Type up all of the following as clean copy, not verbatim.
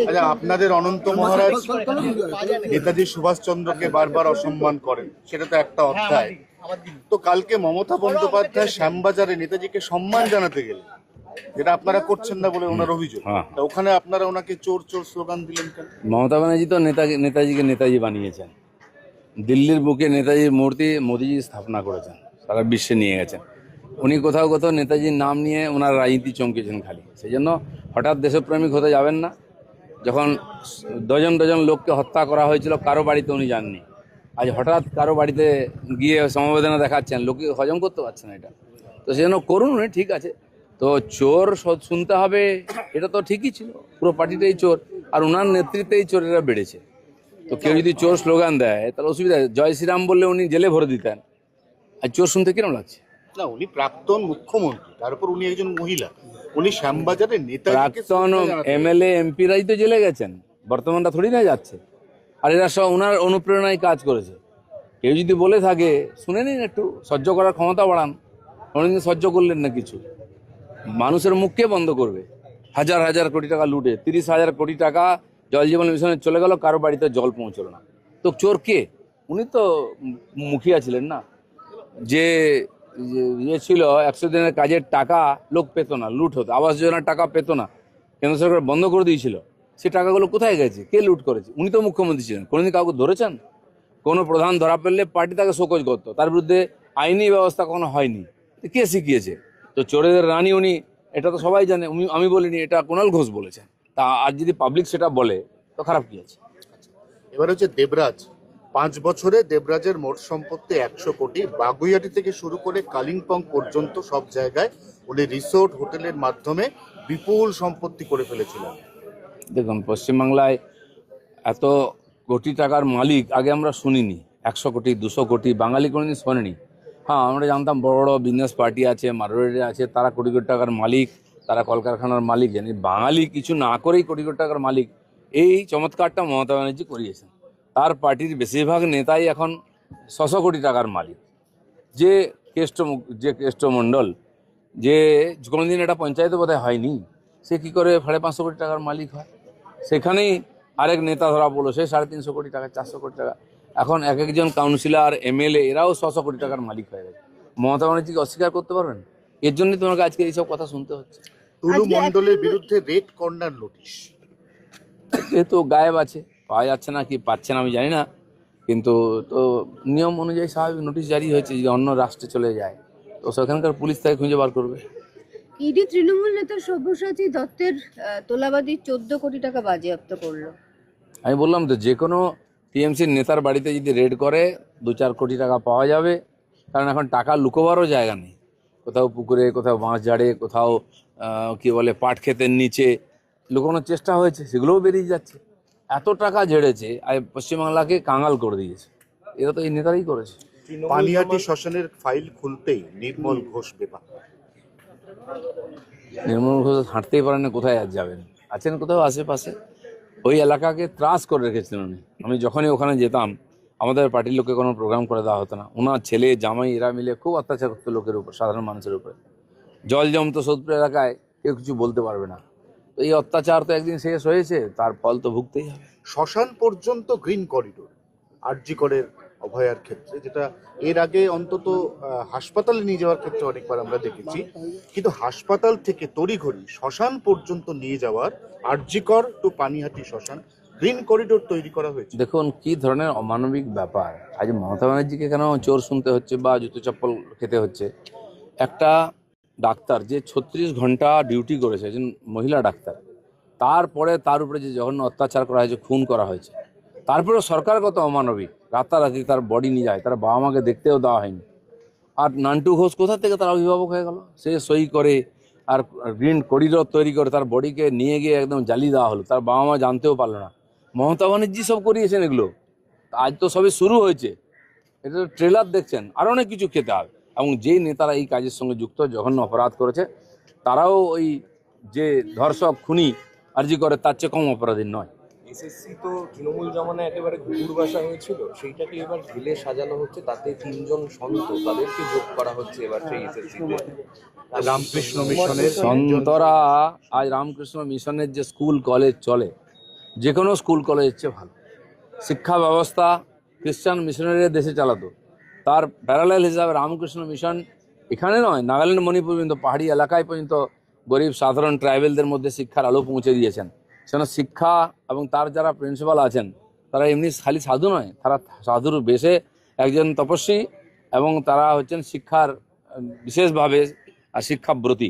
আচ্ছা, আপনাদের অনন্ত মহারাজ নেতাজি সুভাষচন্দ্রকে বারবার অসম্মান করেন, সেটা তো একটা অধ্যায়। তো কালকে মমতা বন্দ্যোপাধ্যায় শ্যামবাজারে নেতাজিকে সম্মান জানাতে গেলেন, যেটা আপনারা করছেন না বলে ওনার অভিযোগ। তা ওখানে আপনারা ওনাকে চোর চোর স্লোগান দিলেন কেন? মমতা ব্যানার্জি তো নেতাজিকে নেতাজি বানিয়েছেন। দিল্লির বুকে নেতাজির মূর্তি মোদিজি স্থাপনা করেছেন, সারা বিশ্বে নিয়ে গেছেন। উনি কোথাও কোথাও নেতাজির নাম নিয়ে ওনার রাজনীতি চমকেছেন খালি। সেই জন্য হঠাৎ দেশপ্রেমিক হতে যাবেন না। যখন ডজন ডজন লোককে হত্যা করা হয়েছিল, কারো বাড়িতে উনি যাননি। আজ হঠাৎ কারো বাড়িতে গিয়ে সমবেদনা দেখাচ্ছেন, লোকে হজম করতে পারছে না এটা। তো সেই জন্য করুন উনি, ঠিক আছে। তো চোর শুনতে হবে, এটা তো ঠিকই ছিল, পুরো পার্টিটাই চোর, আর ওনার নেতৃত্বেই চোরেরা বেড়েছে। তো কেউ যদি চোর স্লোগান দেয় তাহলে অসুবিধা। জয় শ্রীরাম বললে উনি জেলে ভরে দিতেন, আর চোর শুনতে কিরম লাগছে? না, উনি প্রাক্তন মুখ্যমন্ত্রী, তারপর উনি একজন মহিলা, উনি শ্যামবাজারে নেতাজিকে প্রাক্তন এমএলএ এমপিরাই তো জেলে গেছেন, বর্তমানটা থোড়ি না যাচ্ছে। আর এরা সব ওনার অনুপ্রেরণায় কাজ করেছে। কেউ যদি বলে থাকে শুনে নিন, একটু সহ্য করার ক্ষমতা বাড়ান। অনেকদিন সহ্য করলেন না কিছু। মানুষের মুখকে বন্ধ করবে। হাজার হাজার কোটি টাকা লুটে, 30,000 কোটি টাকা জল জীবন মিশনে চলে গেল, কারো বাড়িতে জল পৌঁছলো না। তো চোর কে? উনি তো মুখিয়া ছিলেন না। যে ইয়ে ছিল, 100 দিনের কাজের টাকা লোক পেত না, লুট হতো। আবাস যোজনার টাকা পেত না, কেন্দ্র সরকার বন্ধ করে দিয়েছিল। সে টাকাগুলো কোথায় গেছে? কে লুট করেছে? উনি তো মুখ্যমন্ত্রী ছিলেন, কোনোদিন কাউকে ধরেছেন? কোনো প্রধান ধরা পড়লে পার্টি তাকে শোকজ করতো, তার বিরুদ্ধে আইনি ব্যবস্থা কখনো হয়নি। কে শিখিয়েছে? তো চোরেদের রানী উনি, এটা তো সবাই জানে। আমি বলিনি, এটা কুণাল ঘোষ বলেছেন। তা আর যদি পাবলিক সেটা বলে তো খারাপ কি আছে? এবার হচ্ছে দেবরাজ, 5 বছরে দেবরাজের মোট সম্পত্তি 100 কোটি। বাগুইয়াটি থেকে শুরু করে কালিম্পং পর্যন্ত সব জায়গায় উনি রিসোর্ট হোটেলের মাধ্যমে বিপুল সম্পত্তি করে ফেলেছিলেন। দেখুন, পশ্চিমবাংলায় এত কোটি টাকার মালিক আগে আমরা শুনিনি। 100 কোটি 200 কোটি বাঙালি কোনোদিন শোনেনি। হ্যাঁ, আমরা জানতাম বড় বড় বিজনেস পার্টি আছে, মারোয়ারি আছে, তারা কোটি কোটি টাকার মালিক, তারা কলকারখানার মালিক। জানি বাঙালি কিছু না করেই কোটি কোটি টাকার মালিক। এই চমৎকারটা মমতা ব্যানার্জি করিয়েছেন। তার পার্টির বেশিরভাগ নেতাই এখন 600 কোটি টাকার মালিক। যে কেষ্টমণ্ডল, যে কোনোদিন এটা পঞ্চায়েতে বোধহয় হয়নি, সে কী করে 550 কোটি টাকার মালিক হয়? সেখানেই আরেক নেতা ধরা পড়লো, সে 350 কোটি টাকা, 400 কোটি টাকা। এখন এক একজন কাউন্সিলর, এমএলএ, এরাও 600 কোটি টাকার মালিক হয়ে গেছে। মমতা ব্যানার্জিকে অস্বীকার করতে পারবেন? এর জন্যই তোমাকে আজকে এইসব কথা শুনতে হচ্ছে। টুলু মণ্ডলের বিরুদ্ধে রেড কর্নার নোটিশ, যেহেতু গায়েব আছে, পাওয়া যাচ্ছে না, কি পাচ্ছে না আমি জানি না, কিন্তু তো নিয়ম অনুযায়ী স্বাভাবিক নোটিশ জারি হয়েছে। যদি অন্য রাষ্ট্রে চলে যায় তো সেখানকার পুলিশ তাকে খুঁজে বার করবে। ইডি তৃণমূল নেতা সব্যসাচী দত্তের তোলাবাদী 14 কোটি টাকা বাজেয়াপ্ত করলো। আমি বললাম তো, যে কোনো টিএমসির নেতার বাড়িতে যদি রেড করে 2-4 কোটি টাকা পাওয়া যাবে। কারণ এখন টাকা লুকোবারও জায়গা নেই। কোথাও পুকুরে, কোথাও বাঁশ ঝাড়ে, কোথাও কি বলে পাট ক্ষেতের নিচে লুকোনোর চেষ্টা হয়েছে, সেগুলোও বেরিয়ে যাচ্ছে। এত টাকা ঝেড়েছে, আর পশ্চিমবাংলাকে কাঙাল করে দিয়েছে। এরা তো এই নেতারাই করেছে। পানিহাটি শ্মশানের ফাইল খুলতেই নির্মল ঘোষ বেপা। নির্মল ঘোষ হাঁটতেই পারেন না, কোথায় আর যাবেন? আছেন কোথাও আশেপাশে। ওই এলাকাকে ত্রাস করে রেখেছিলেন উনি। আমি যখনই ওখানে যেতাম, আমাদের পার্টির লোককে কোনো প্রোগ্রাম করে দেওয়া হতো না। ওনার ছেলে জামাই এরা মিলে খুব অত্যাচার করতো লোকের উপর, সাধারণ মানুষের উপরে। জল জমতো সোদপুর এলাকায়, কেউ কিছু বলতে পারবে না। তো এই অত্যাচার তো একদিন শেষ হয়েছে, তার ফল তো ভুগতেই হবে। শ্মশান পর্যন্ত গ্রিন করিডোর আরজি করের অভয়ার ক্ষেত্রে, যেটা এর আগে অন্তত হাসপাতালে নিয়ে যাওয়ার ক্ষেত্রে অনেকবার আমরা দেখেছি, কিন্তু হাসপাতাল থেকে তড়িঘড়ি শ্মশান পর্যন্ত নিয়ে যাওয়ার আরজি কর টু পানিহাটি শ্মশান গ্রিন করিডোর তৈরি করা হয়েছে। দেখুন কি ধরনের অমানবিক ব্যাপার। আজ মমতা ব্যানার্জিকে কেন চোর শুনতে হচ্ছে বা জুতো চপ্পল খেতে হচ্ছে? একটা ডাক্তার যে 36 ঘন্টা ডিউটি করেছে, একজন মহিলা ডাক্তার, তারপরে তার উপরে যে জঘন্য অত্যাচার করা হয়েছে, খুন করা হয়েছে, তারপরে সরকার কত অমানবিক, রাতারাতি তার বডি নিয়ে যায়, তার বাবা মাকে দেখতেও দেওয়া হয়নি। আর নান্টু ঘোষ কোথা থেকে তার অভিভাবক হয়ে গেল? সে সই করে আর গ্রিন করিডোর তৈরি করে তার বডিকে নিয়ে গিয়ে একদম জ্বালিয়ে দেওয়া হলো, তার বাবা মা জানতেও পারলো না। মমতা ব্যানার্জি সব করিয়েছেন এগুলো। আজ তো সবে শুরু হয়েছে, এটা ট্রেলার দেখছেন, আরও অনেক কিছু খেতে হবে। এবং যেই নেতারা এই কাজের সঙ্গে যুক্ত, জঘন্য অপরাধ করেছে, তারাও ওই যে ধর্ষক খুনি আরজি করে তার চেয়ে কম অপরাধী নয়। এসএসসি তো তৃণমূল জমানায় একেবারে ঘুঘুর বাসা হয়েছিল, সেইটাকে এবার ঢেলে সাজানো হচ্ছে, তাতে 3জন সন্ত তাদেরকে যোগ করা হচ্ছে এবার সেই এসএসসিতে। রামকৃষ্ণ মিশনের সন্তরা আজ রামকৃষ্ণ মিশনের যে স্কুল কলেজ চলে, যে কোনো স্কুল কলেজের চেয়ে ভালো শিক্ষা ব্যবস্থা খ্রিস্টান মিশনারিরা দেশে চালাতো, তার প্যারালাল হিসাবে রামকৃষ্ণ মিশন এখানে নয়, নাগাল্যান্ড মণিপুর পর্যন্ত পাহাড়ি এলাকায় পর্যন্ত গরিব সাধারণ ট্রাইবেলদের মধ্যে শিক্ষার আলো পৌঁছে দিয়েছেন। সেখানে শিক্ষা এবং তার যারা প্রিন্সিপাল আছেন তারা এমনি খালি সাধু নয়, তারা সাধুর বেশে একজন তপস্বী এবং তারা হচ্ছেন শিক্ষার বিশেষভাবে আর শিক্ষাব্রতী।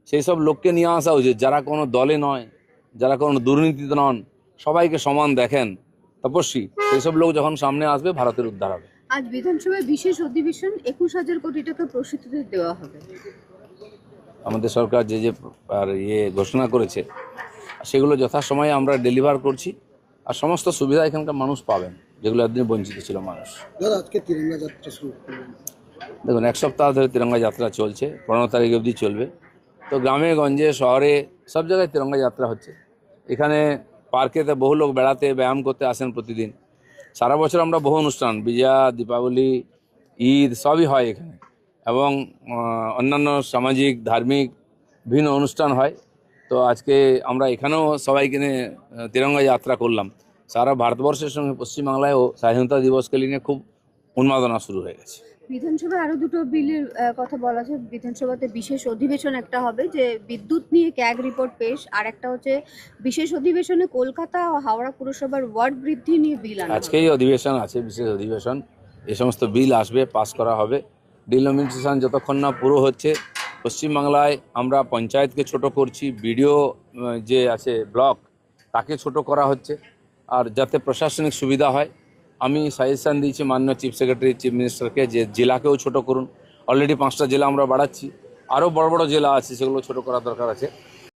সেই সব লোককে নিয়ে আসা উচিত, যারা কোনো দলে নয়, যারা কোনো দুর্নীতিতে নন, সবাইকে সমান দেখেন, তপস্বী। সেই সব লোক যখন সামনে আসবে ভারতের উদ্ধার হবে। আজ বিধানসভায় বিশেষ অধিবেশন, 21,000 কোটি টাকা প্রসূতিতে দেওয়া হবে। আমাদের সরকার যে যে ঘোষণা করেছে সেগুলো যথাসময়ে আমরা ডেলিভার করছি, আর সমস্ত সুবিধা এখানকার মানুষ পাবেন যেগুলো একদিন বঞ্চিত ছিল মানুষ। আজকে তিরঙ্গা যাত্রা শুরু করলেন। দেখুন, এক সপ্তাহ ধরে তিরঙ্গা যাত্রা চলছে, 15 তারিখ অবধি চলবে। তো গ্রামে গঞ্জে শহরে সব জায়গায় তিরঙ্গা যাত্রা হচ্ছে। এখানে পার্কেতে বহু লোক বেড়াতে ব্যায়াম করতে আসেন প্রতিদিন। সারা বছর আমরা বহু অনুষ্ঠান, বিজয়া, দীপাবলি, ঈদ সবই হয় এখানে, এবং অন্যান্য সামাজিক ধার্মিক বিভিন্ন অনুষ্ঠান হয়। তো আজকে আমরা এখানেও সবাইকে নিয়ে তিরঙ্গা যাত্রা করলাম। সারা ভারতবর্ষের সঙ্গে পশ্চিমবাংলায়ও স্বাধীনতা দিবসকে নিয়ে খুব উন্মাদনা শুরু হয়ে গেছে। বিধানসভায় আরো দুটো বিলের কথা বলা আছে। বিধানসভাতে বিশেষ অধিবেশন একটা হবে, যে বিদ্যুৎ নিয়ে ক্যাগ রিপোর্ট পেশ, আর একটা হচ্ছে বিশেষ অধিবেশনে কলকাতা ও হাওড়া পুরসভার ওয়ার্ড বৃদ্ধি নিয়ে বিল আনা হবে। আজকেই অধিবেশন আছে, বিশেষ অধিবেশন। এই সমস্ত বিল আসবে, পাস করা হবে। ডিলিমিটেশন যতক্ষণ না পুরো হচ্ছে, পশ্চিমবাংলায় আমরা পঞ্চায়েতকে ছোট করছি, বিডিও যে আছে ব্লক তাকে ছোট করা হচ্ছে, আর যাতে প্রশাসনিক সুবিধা হয়। আমি সাজেশন দিয়েছি মাননীয় চিফ সেক্রেটারি, চিফ মিনিস্টারকে, যে জেলাকেও ছোট করুন। অলরেডি 5টা জেলা আমরা বাড়াচ্ছি, আরও বড় বড় জেলা আছে, সেগুলো ছোট করার দরকার আছে।